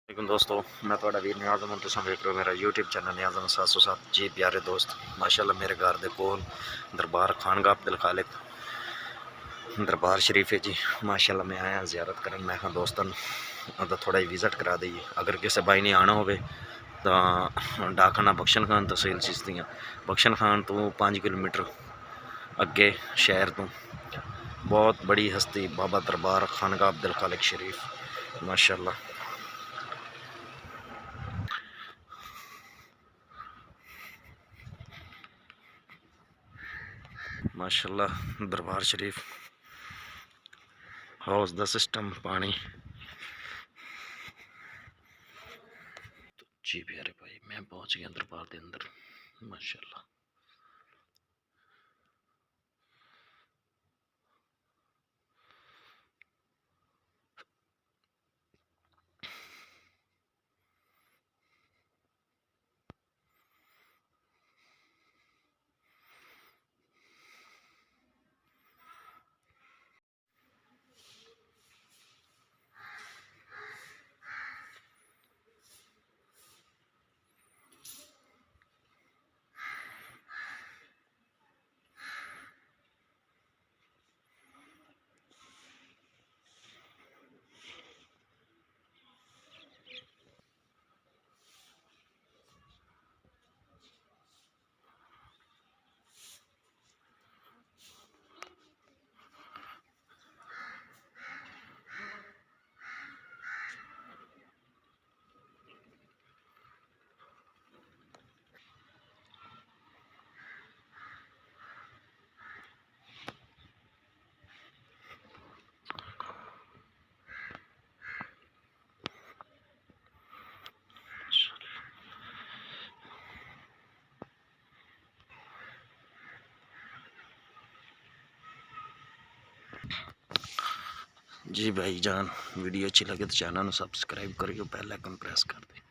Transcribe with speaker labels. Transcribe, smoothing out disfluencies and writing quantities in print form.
Speaker 1: लेकिन दोस्तों मैं थोड़ा वीर नियाज़म हूं। तुम वेख रहे हो मेरा यूट्यूब चैनल नियाज़म 707। जी प्यारे दोस्त, माशाल्लाह मेरे घर दे कोल दरबार खानगा अब्दुल खालिक दरबार शरीफ है जी। माशाल्लाह मैं आया ज़ियारत करन। मैं कहा दोस्तों तो थोड़ा ही विजिट करा दईए। अगर किसी भाई ने आना हो तो डाकखाना बख्शन खान तहसील चिश्तियां बख्शन खान तो 5 किलोमीटर अगे शहर तो बहुत बड़ी हस्ती बाबा दरबार खानगा अब्दुल खालिक शरीफ। माशाल्लाह माशाल्लाह दरबार शरीफ हाउस दा सिस्टम पानी। जी प्यारे भाई मैं पहुंच गया दरबार के अंदर। माशाल्लाह जी भाई जान, वीडियो अच्छी लगे तो चैनल सब्सक्राइब करियो, बेल आइकन प्रेस कर दे।